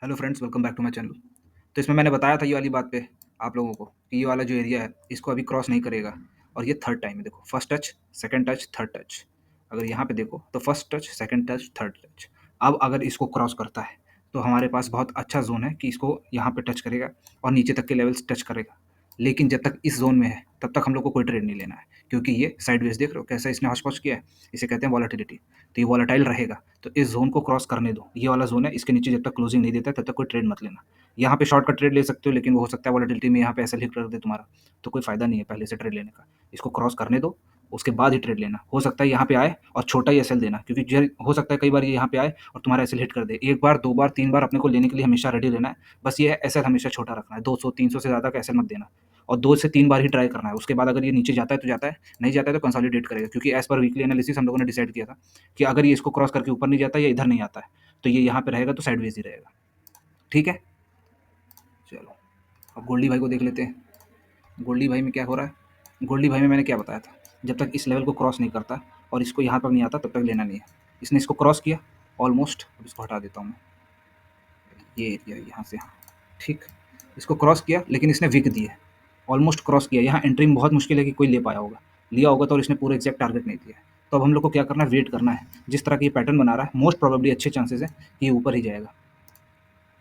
Hello friends, welcome back to my channel. तो इसमें मैंने बताया था ये वाली बात पे आप लोगों को कि ये वाला जो एरिया है इसको अभी क्रॉस नहीं करेगा। और ये थर्ड टाइम है, देखो, first touch, second touch, third touch. अगर यहाँ पे देखो तो first touch, second touch, third touch. अब अगर इसको क्रॉस करता है तो हमारे पास बहुत अच्छा जोन है कि इसको यहाँ पे टच करेगा और नीचे तक के लेवल्स टच करेगा। लेकिन जब तक इस जोन में है तब तक हम लोग को कोई ट्रेड नहीं लेना है, क्योंकि ये साइडवेज देख रहे हो कैसा इसने हॉच पॉच किया है। इसे कहते हैं वॉलेटिलिटी। तो ये वॉलेटाइल रहेगा, तो इस जोन को क्रॉस करने दो। ये वाला जोन है, इसके नीचे जब तक क्लोजिंग नहीं देता है तब तक कोई ट्रेड मत लेना। यहाँ पे शॉर्ट का ट्रेड ले सकते हो, लेकिन वो हो सकता है वॉलेटिलिटी में यहाँ पे ऐसा हिट कर दे तुम्हारा, तो कोई फायदा नहीं है पहले से ट्रेड लेने का। इसको क्रॉस करने दो, उसके बाद ही ट्रेड लेना। हो सकता है यहाँ पे आए और छोटा ही एसएल देना, क्योंकि हो सकता है कई बार ये यहाँ पे आए और तुम्हारा एसएल हिट कर दे। एक बार, दो बार, तीन बार अपने को लेने के लिए हमेशा रेडी रहना है। बस ये एसएल हमेशा छोटा रखना है, 200 300 से ज़्यादा का एसएल मत देना। और 2 से 3 बार ही ट्राई करना है। उसके बाद अगर ये नीचे जाता है तो जाता है, नहीं जाता है तो कंसोलिडेट करेगा, क्योंकि एज पर वीकली एनालिसिस हम लोगों ने डिसाइड किया था कि अगर ये इसको क्रॉस करके ऊपर नहीं जाता या इधर नहीं आता है तो ये यहाँ पे रहेगा, तो साइडवेज ही रहेगा। ठीक है, चलो अब गोल्डी भाई को देख लेते हैं। गोल्डी भाई में क्या हो रहा है? गोल्डी भाई में मैंने क्या बताया था, जब तक इस लेवल को क्रॉस नहीं करता और इसको यहाँ तक नहीं आता तब तक लेना नहीं है। इसने इसको क्रॉस किया ऑलमोस्ट, अब इसको हटा देता हूँ मैं, ये एरिया यहाँ से, हाँ ठीक। इसको क्रॉस किया लेकिन इसने विक दी है, ऑलमोस्ट क्रॉस किया। यहाँ एंट्री में बहुत मुश्किल है कि कोई ले पाया होगा, लिया होगा तो, और इसने पूरा एग्जैक्ट टारगेट नहीं दिया है। तो अब हम लोग को क्या करना है, वेट करना है। जिस तरह की ये पैटर्न बना रहा है, मोस्ट प्रोबेबली अच्छे चांसेस है कि ये ऊपर ही जाएगा।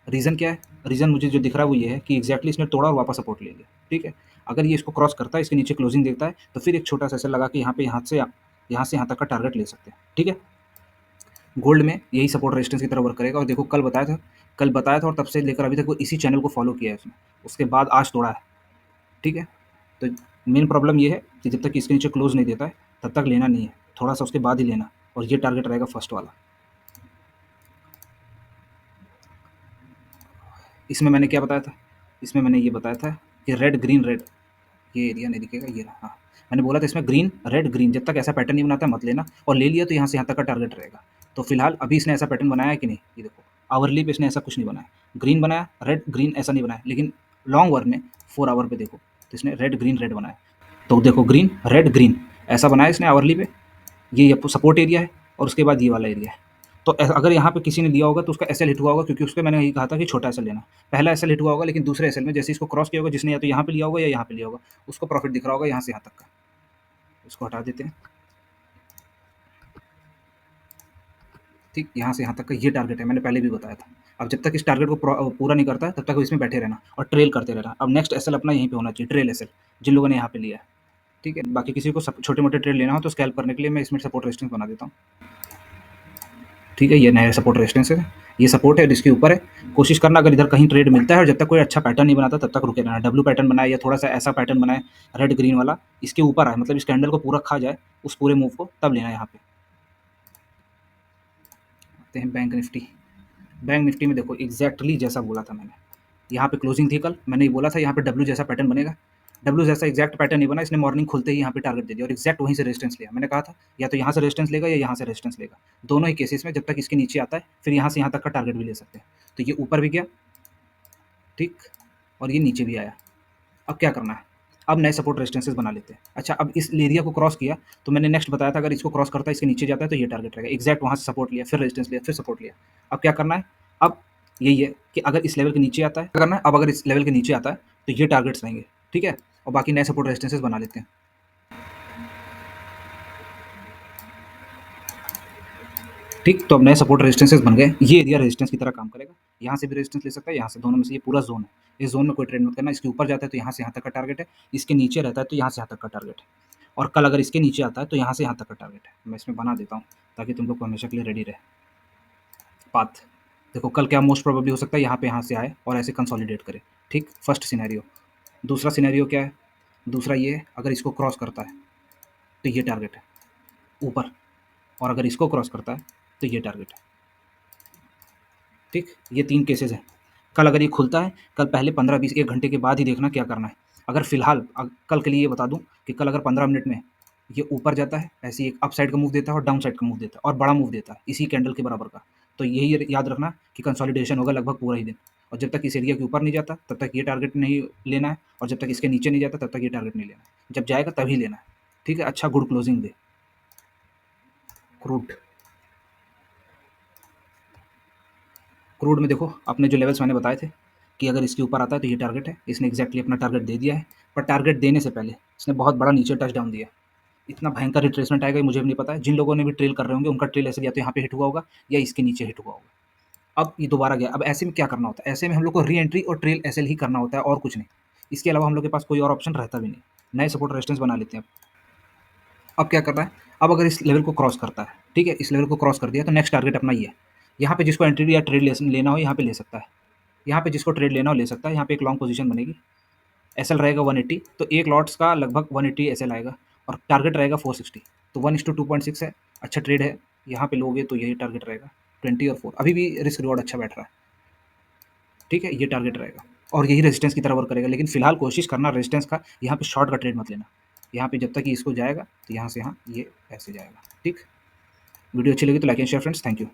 रीज़न क्या है? रीज़न मुझे जो दिख रहा है वो ये है कि एग्जैक्टली इसने तोड़ा और वापस सपोर्ट ले लिया। ठीक है, अगर ये इसको क्रॉस करता है, इसके नीचे क्लोजिंग देखता है, तो फिर एक छोटा सा ऐसे लगा कि यहाँ पे, यहाँ तक का टारगेट ले सकते हैं। ठीक है, गोल्ड में यही सपोर्ट रेजिस्टेंस की तरह वर्क करेगा। और देखो कल बताया था और तब से लेकर अभी तक वो इसी चैनल को फॉलो किया है उसने। उसके बाद आज तोड़ा है। ठीक है, तो मेन प्रॉब्लम ये है कि जब तक इसके नीचे क्लोज नहीं देता है तब तक लेना नहीं है, थोड़ा सा उसके बाद ही लेना। और ये टारगेट रहेगा फर्स्ट वाला। इसमें मैंने क्या बताया था? इसमें मैंने ये बताया था कि रेड ग्रीन रेड, ये एरिया नहीं दिखेगा, ये रहा, हाँ। मैंने बोला था इसमें ग्रीन रेड ग्रीन, जब तक ऐसा पैटर्न नहीं बनाता मत लेना। और ले लिया तो यहाँ से यहाँ तक का टारगेट रहेगा। तो फिलहाल अभी इसने ऐसा पैटर्न बनाया है कि नहीं, ये देखो, आवरली पे इसने ऐसा कुछ नहीं बनाया। ग्रीन बनाया, रेड ग्रीन ऐसा नहीं बनाया, लेकिन लॉन्ग वर में 4 आवर पे देखो तो इसने रेड ग्रीन रेड बनाया। तो देखो, ग्रीन रेड ग्रीन ऐसा बनाया इसने आवरली पे। ये सपोर्ट एरिया है और उसके बाद ये वाला एरिया है। तो अगर यहाँ पे किसी ने लिया होगा तो उसका एसएल हिट हुआ होगा, क्योंकि उसके मैंने यही कहा था कि छोटा एसएल लेना। पहला एसएल हिट हुआ होगा, लेकिन दूसरे एसएल में जैसे इसको क्रॉस किया होगा, जिसने या तो यहाँ पे लिया होगा या यहाँ पे लिया होगा, उसको प्रॉफिट दिख रहा होगा यहाँ से यहाँ तक का। इसको हटा देते हैं। ठीक, यहाँ से यहाँ तक का ये टारगेट है, मैंने पहले भी बताया था। अब जब तक इस टारगेट को पूरा नहीं करता है तब तक इसमें बैठे रहना और ट्रेल करते रहना। अब नेक्स्ट एसएल अपना यहीं पे होना चाहिए, ट्रेल एसएल, जिन लोगों ने यहाँ पे लिया है। ठीक है, बाकी किसी को छोटे मोटे ट्रेड लेना हो तो स्कैल्प करने के लिए मैं इसमें सपोर्ट रेजिस्टेंस बना देता हूँ। ठीक है, ये नया सपोर्ट रेजिस्टेंस है, ये सपोर्ट है, इसके ऊपर है। कोशिश करना अगर इधर कहीं ट्रेड मिलता है और जब तक कोई अच्छा पैटर्न नहीं बनाता तब तक रुके रहना। डब्ल्यू पैटर्न बनाए या थोड़ा सा ऐसा पैटर्न बनाए रेड ग्रीन वाला, इसके ऊपर आए, मतलब इस कैंडल को पूरा खा जाए उस पूरे मूव को, तब लेना है यहाँ पे। आते हैं बैंक निफ्टी। बैंक निफ्टी में देखो एग्जैक्टली जैसा बोला था मैंने, यहाँ पे क्लोजिंग थी कल, मैंने ये बोला था यहाँ पे डब्ल्यू जैसा पैटर्न बनेगा। डब्ल्यू जैसा एग्जैक्ट पैटर्न नहीं बना, इसने मॉर्निंग खुलते ही यहाँ पे टारगेट दे दिया और एग्जैक्ट वहीं से रेजिस्टेंस लिया। मैंने कहा था या तो यहाँ से रेजिस्टेंस लेगा या यहाँ से रेजिस्टेंस लेगा। दोनों ही केसेस में जब तक इसके नीचे आता है फिर यहाँ से यहाँ तक का टारगेट भी ले सकते हैं। तो ये ऊपर भी गया, ठीक, और ये नीचे भी आया। अब क्या करना है, अब नए सपोर्ट रेजिस्टेंसेस बना लेते हैं। अच्छा, अब इस एरिया को क्रॉस किया तो मैंने नेक्स्ट बताया था अगर इसको क्रॉस करता है, इसके नीचे जाता है तो ये टारगेट रहेगा। एग्जैक्ट वहाँ से सपोर्ट लिया, फिर रेजिस्टेंस लिया, फिर सपोर्ट लिया। अब क्या करना है, अब यही है कि अगर इस लेवल के नीचे आता है क्या करना है। अब अगर इस लेवल के नीचे आता है तो ये टारगेट्स रहेंगे। ठीक है, और बाकी नए सपोर्ट रेजिस्टेंसेस बना लेते हैं। ठीक, तो अब नए सपोर्ट रेजिस्टेंसेस बन गए। ये एरिया रेजिस्टेंस की तरह काम करेगा, यहाँ से भी रेजिस्टेंस ले सकता है, यहाँ से, दोनों में से ये पूरा जोन है। इस जोन में कोई ट्रेड मत करना। इसके ऊपर जाता है तो यहाँ से यहाँ तक का टारगेट है, इसके नीचे रहता है तो यहाँ से यहाँ तक का टारगेट है, और कल अगर इसके नीचे आता है तो यहाँ से यहाँ तक का टारगेट है। मैं इसमें बना देता हूँ ताकि तुम लोग को हमेशा के लिए रेडी रहे पाथ। देखो कल क्या मोस्ट प्रोबेबली हो सकता है, यहाँ से आए और ऐसे कंसोलिडेट करे। ठीक, फर्स्ट सिनेरियो। दूसरा सिनेरियो क्या है? दूसरा ये है, अगर इसको क्रॉस करता है तो ये टारगेट है ऊपर, और अगर इसको क्रॉस करता है तो ये टारगेट है। ठीक, ये 3 केसेज़ हैं। कल अगर ये खुलता है, कल पहले 15-20 1 घंटे के बाद ही देखना क्या करना है। अगर फ़िलहाल कल के लिए ये बता दूँ कि कल अगर 15 मिनट में ये ऊपर जाता है, ऐसे ही एक अप साइड का मूव देता है और डाउन साइड का मूव देता है और बड़ा मूव देता है इसी कैंडल के बराबर का, तो यही याद रखना कि कंसोलिडेशन होगा लगभग पूरा ही दिन। और जब तक इस एरिया के ऊपर नहीं जाता तब तक ये टारगेट नहीं लेना है, और जब तक इसके नीचे नहीं जाता तब तक ये टारगेट नहीं लेना है। जब जाएगा तभी लेना है। ठीक है, अच्छा गुड क्लोजिंग दे। क्रूड क्रूड में देखो अपने जो लेवल्स मैंने बताए थे कि अगर इसके ऊपर आता है तो ये टारगेट है, इसने एग्जैक्टली अपना टारगेट दे दिया है, पर टारगेट देने से पहले इसने बहुत बड़ा नीचे टच डाउन दिया। इतना भयंकर रिट्रेसमेंट आएगा ये मुझे भी नहीं पता है। जिन लोगों ने भी ट्रेल कर रहे होंगे उनका ट्रेल ऐसे या तो यहाँ पे हिट हुआ होगा या इसके नीचे हिट हुआ होगा। अब ये दोबारा गया। अब ऐसे में क्या करना होता है, ऐसे में हम लोग को री एंट्री और ट्रेल एसएल ही करना होता है और कुछ नहीं। इसके अलावा हम लोग के पास कोई और ऑप्शन रहता भी नहीं। नए सपोर्ट रेजिस्टेंस बना लेते हैं। अब क्या कर रहा है, अब अगर इस लेवल को क्रॉस करता है, ठीक है, इस लेवल को क्रॉस कर दिया तो नेक्स्ट टारगेट अपना ये है। यहाँ पे जिसको एंट्री या ट्रेड लेना हो यहाँ पे ले सकता है, यहाँ पे जिसको ट्रेड लेना हो ले सकता है। यहाँ पे एक लॉन्ग पोजीशन बनेगी, एसएल रहेगा 180, तो एक लॉट्स का लगभग 180 एसएल आएगा और टारगेट रहेगा 460, तो 1:2.6 है। अच्छा ट्रेड है, यहाँ पे लोगे तो यही टारगेट रहेगा 20 और 4। अभी भी रिस्क रिवॉर्ड अच्छा बैठ रहा है, ठीक है, ये टारगेट रहेगा और यही रेजिस्टेंस की तरह वर्क करेगा। लेकिन फिलहाल कोशिश करना रेजिस्टेंस का, यहाँ पे शॉर्ट का ट्रेड मत लेना। यहाँ पे जब तक कि इसको जाएगा तो यहाँ से यहाँ ये ऐसे जाएगा। ठीक, वीडियो अच्छी लगी तो like and share friends, thank you.